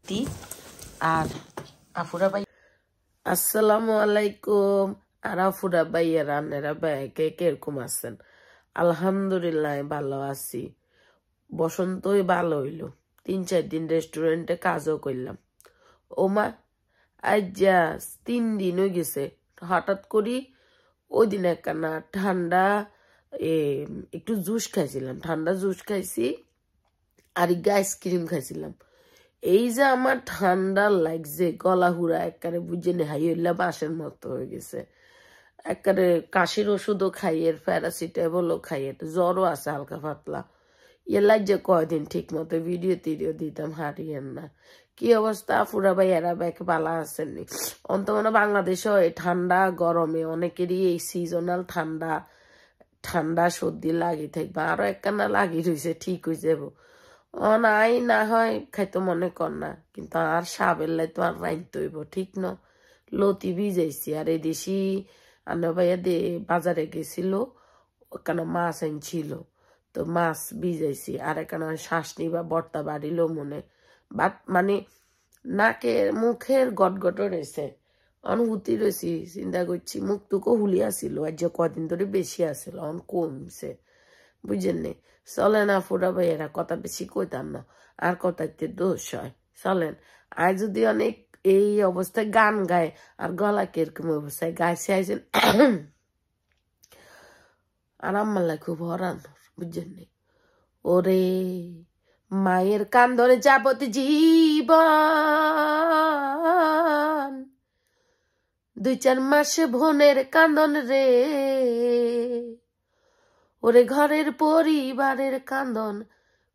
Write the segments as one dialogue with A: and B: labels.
A: তি আর আফুরা ভাই আসসালামু আলাইকুম। আর আফুরা ভাইয়া রান্নারা ভাই কে কিরকম আছেন? আলহামদুলিল্লাহ ভালো আছি। বসন্তই ভালো হইলো, 3-4 দিন রেস্টুরেন্টে কাজও করলাম। ওমা আজ যা 3 দিন হয়ে গেছে। হঠাৎ করি ওই দিন একখানা ঠান্ডা একটু জুস খাইছিলাম, ঠান্ডা জুস খাইছি আর আইসক্রিম খাইছিলাম। এই যে আমার ঠান্ডা লাগছে, গলা হুড়া একেবারে বুঝে নেহাই হইলা বাঁশের মতো হয়ে গেছে। একেবারে কাশির ওষুধও খাইয়ে, প্যারাসিটামলও খাইয়ে, জ্বরও আছে হালকা পাতলা। ইয়ে লাগছে কয়দিন ঠিক মতো ভিডিও টিডিও দিতাম, হারিয়েন না। কি অবস্থা ফুরা ভাই এরা ব্যাকে পালা আসেননি? অন্ত মানে বাংলাদেশে এই ঠান্ডা গরমে অনেকেরই এই সিজনাল ঠান্ডা ঠান্ডা সর্দি লাগি থাকবে। আরো একখানা লাগি রয়েছে, ঠিক হয়ে যাবো। নাই না হয় খাইতো মনে কর না, কিন্তু আর সাবের লাই তো আর রাইতে হইব, ঠিক ন? লতি ভিজাইছি আর এই দেশি আনো ভাইয়া দে বাজারে গেছিল, ওখানে মাছ আনছিল, তো মাছ ভিজাইছি আর এখানে শাসনি বা বর্তা বাড়িল মনে বাট মানে নাকের মুখের গটগট রয়েছে, অনুভূতি রয়েছি। চিন্তা করছি মুখ টুকু হুলিয়া ছিল, আর যে কদিন ধরে বেশি আসছিল অন কমছে, বুঝেন নি? চলেন আফুরা ভাইয়েরা, কথা বেশি কইতাম না, আর কথাতে দোষ হয়। চলেন আর যদি অনেক এই অবস্থায় গান গায় আর গলা কিরকম অবস্থায় গাইছে আইছেন আর আমার খুব হরান, বুঝছেন নি? ওরে মায়ের কান্দরে যাবত জীবন, 2-4 মাসে বোনের কান্দন রে, ওরে ঘরের পরিবারের কান্দন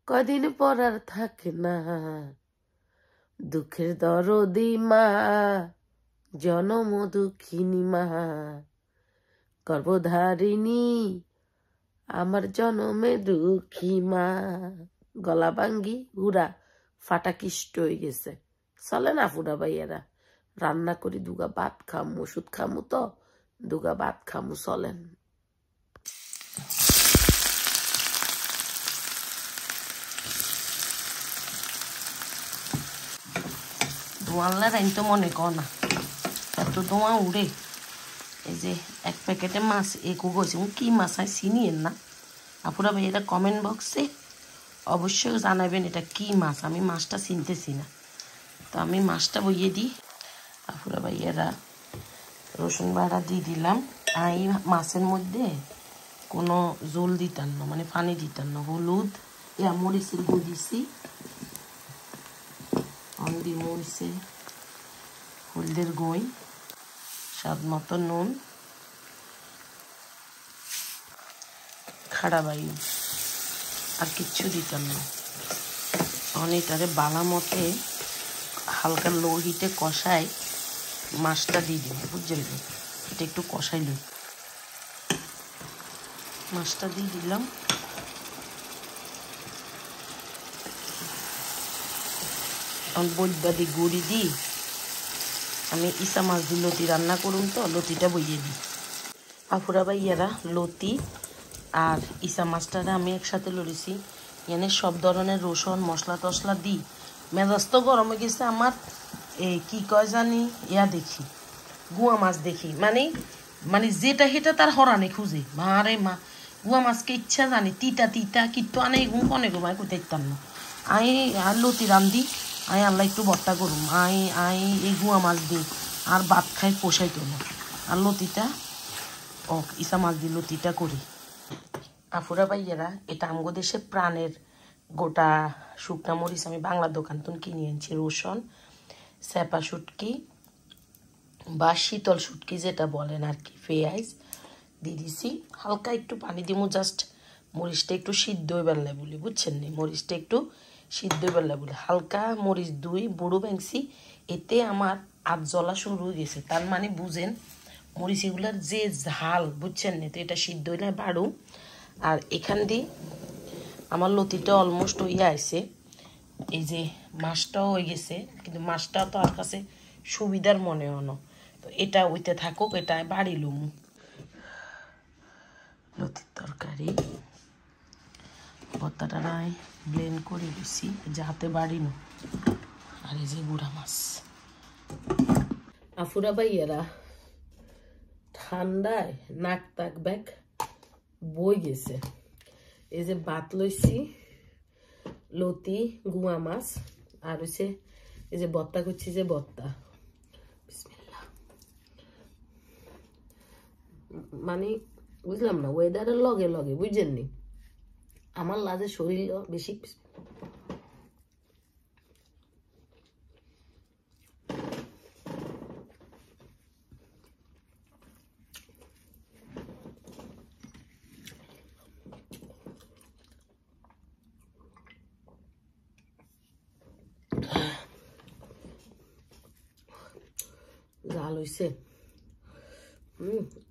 A: কদিন পর আর থাকে না। দুঃখের দরদি মা, জনম দুঃখিনী মা, গর্ভধারিণী আমার জনমে দুঃখী মা। গলা ভাঙ্গি উড়া ফাটাকিষ্ট হয়ে গেছে। চলে না ফুরা ভাইয়েরা, রান্না করি দুগা ভাত খামু, ওষুধ খামু, তো দুগা ভাত খামু। চলেন ধোঁয়াল্লা রাইন তো মনে কর না, এত ধোঁয়া উড়ে। এই যে এক প্যাকেটে মাছ একু গেছে, কি মাছ হয় চিনিয়েন না আপুরা ভাই? এটা কমেন্ট বক্সে অবশ্যই জানাবেন এটা কি মাছ, আমি মাছটা চিনতেছি না। তো আমি মাছটা বইয়ে দিই আপুরা ভাই, এরা রসুন বাড়া দিয়ে দিলাম। আর এই মাছের মধ্যে কোনো জল দিতাম না, মানে পানি দিতাম না। হলুদ মরিচের গুঁড়ো দিছি, হলদি মরিচে হলদের গুঁড়ি, স্বাদ মতো নুন, খাড়া বায়ু, আর কিচ্ছু দিতাম না। অনেকটারে বালা মতে হালকা লো হিটে কষাই মাছটা দিয়ে দিব, বুঝলেন? এটা একটু কষাই লই, মাছটা দিয়ে দিলাম। বৈবাদি গুড়ি দিই, আমি ইসা মাছ দিয়ে লতি রান্না করুন, তো লতিটা বইয়ে দিই। আফুরা ভাইয়ারা লতি আর ইসা মাছটারা আমি একসাথে লড়িছি, এনে সব ধরনের রসুন মশলা টসলা দিই। মেজাজ তো গরম হয়ে গেছে আমার, এই কি কয় জানি ইয়া দেখি, গুয়া মাছ দেখি, মানে মানে যেটা সেটা তার হরানে খুঁজে। মারে মা, গুয়া মাছকে ইচ্ছা জানি তিতা তিতা কিন্তু আনে গুণ কনে গো মায় কোথায় না। আই আর লতি রান্ধি, আই আল্লাহ একটু ভর্তা করুম, আই আই এই গুয়া মাছ দিই আর ভাত খাই পোষাইতো না। আর লতিটা ইসা মাছ দিয়ে লতিটা করি। আফুরা ভাইয়েরা, এটা আমগো দেশে প্রাণের গোটা শুকনা মরিচ আমি বাংলা দোকান থেকে কিনে আনছি। রসুন, স্যাপা শুটকি বা শীতল শুটকি যেটা বলেন আর কি, পেঁয়াজ দিয়ে দিছি। হালকা একটু পানি দিমু, জাস্ট মরিচটা একটু সিদ্ধ বেলা বলি, বুঝছেন নি? মরিচটা একটু সিদ্ধ বেলা বলি, হালকা মরিচ দুই বুড়ো ব্যাংসি। এতে আমার আধ জ্বলা শুরু হয়ে গেছে, তার মানে বুঝেন মরিচ এগুলার যে ঝাল, বুঝছেন নি? তো এটা সিদ্ধ হইলে বাড়ু। আর এখান দিয়ে আমার লতিটা অলমোস্ট হইয়া আছে, এই যে মাছটাও হয়ে গেছে, কিন্তু মাছটা তো আর কাছে সুবিধার মনে হলো, তো এটা ওইতে থাকুক, এটা বাড়ি লুম। লতির তরকারি ভর্তাটা ব্লেন্ড করে দিছি, যাতে বাড়ি নো আর এই যে গুড়া মাছ। আফুরা ভাইয়েরা ঠান্ডায় নাক তাক ব্যাগ বই গেছে। এই যে ভাত লইছি, লতি গুয়া মাছ, আর হচ্ছে এই যে বত্তা করছি, যে বত্তা। বিসমিল্লাহ। মানে বুঝলাম না, ওয়েদারের লগে লগে বুঝছেন নি, আমার লাজে শরীর বেশি। জাল হইছে।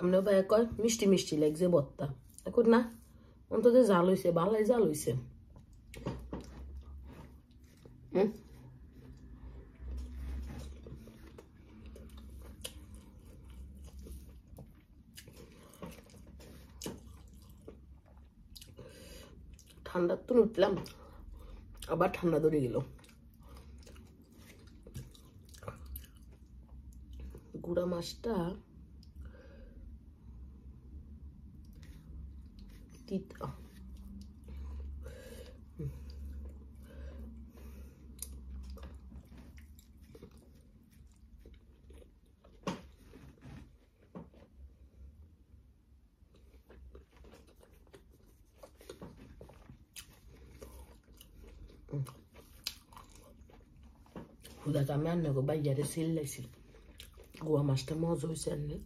A: আমরা ভাই কয় মিষ্টি মিষ্টি লাগছে বত্তা, এখন না অন্তত জাল হইছে, ভালাই জাল হইছে। ঠান্ডা তো উঠলাম, আবার ঠান্ডা ধরে গেল। গুড়া মাছটা তিতা। খুদা আমি আন্না গো বাইয়ারে সিল লাইছি, গুয়া মাছটা মজা হয়েছে আনলে।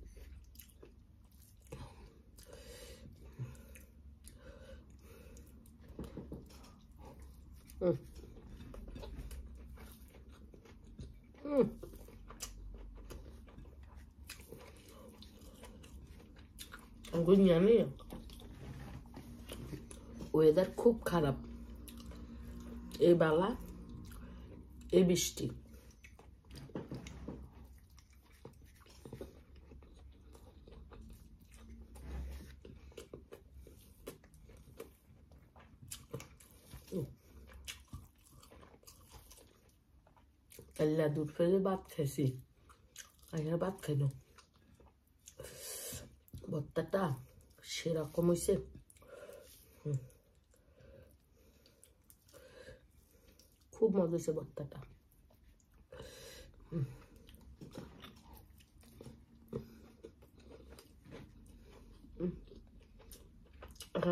A: জানি ওয়েদার খুব খারাপ, এই বালা এই বৃষ্টি। আল্লাহ দুধ ফেলে ভাত খাইছি, আর ভাত খাইল। ভর্তাটা সেরকম হয়েছে। খুব মজা হয়েছে ভর্তাটা।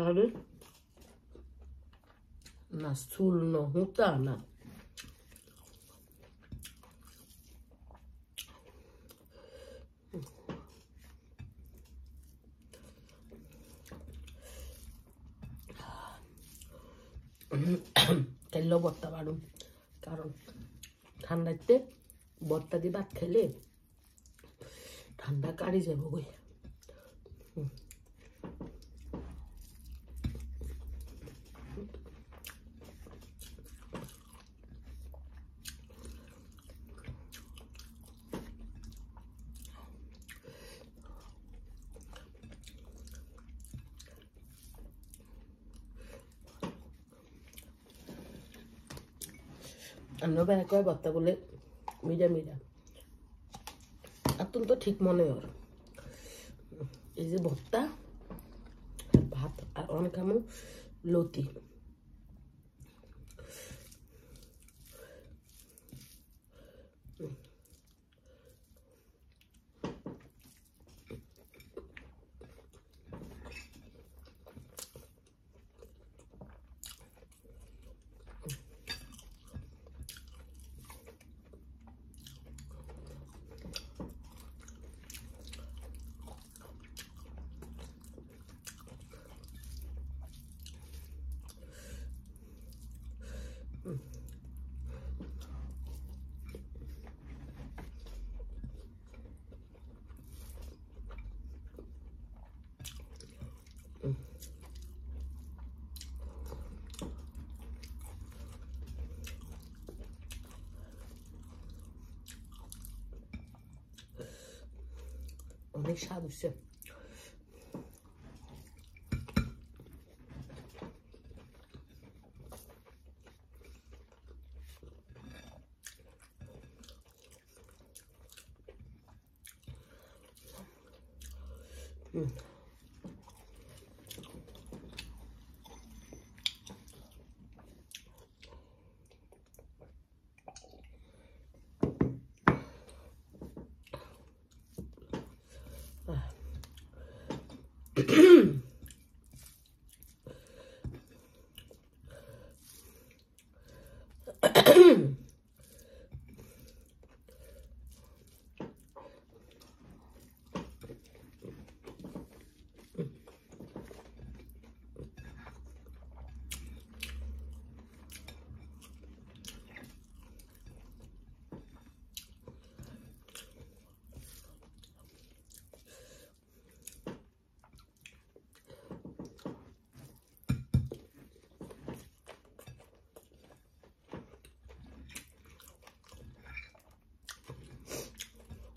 A: আরে না চুল ন হুতা না, খেললেও ভর্তা বাড়ুন, কারণ ঠান্ডাতে ভর্তা দিয়ে ভাত খেলে ঠান্ডা কাড়ি যাবো গই। আমরা ভাই কয় ভর্তা বলে মিডা মিডা, অত্যন্ত ঠিক মনে ওর। এই যে ভর্তা ভাত আর অনেক আমু লতি। অনেক স্বাদ হচ্ছে।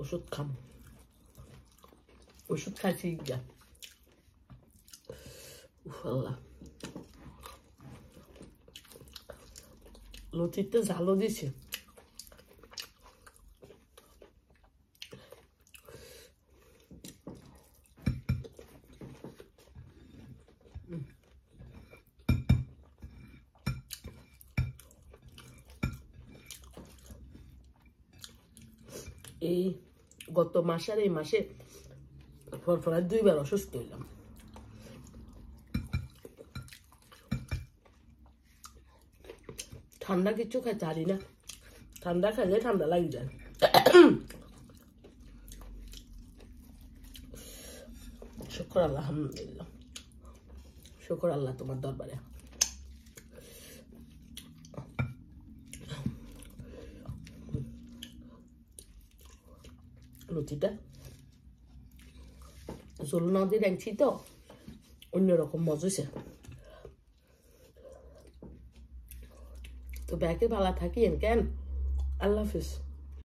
A: ওষুধ খাম, ওষুধ খাইছি গিয়া। আল্লাহ, লতিতে ঝালও দিছে। এই গত মাসে আর এই মাসে পরপর 2 বার অসুস্থ হইলাম। ঠান্ডা কিছু খাইতে পারি না, ঠান্ডা খাইলে ঠান্ডা লাগে যায়। শুকর আল্লাহ, আলহামদুলিল্লাহ, শুকর আল্লাহ তোমার দরবারে। লুচিটা ঝোল না দিয়ে রাখছি তো অন্যরকম মজা হয়েছে। তো ব্যাকে ভালো থাকি কেন। আল্লাহ হাফিজ।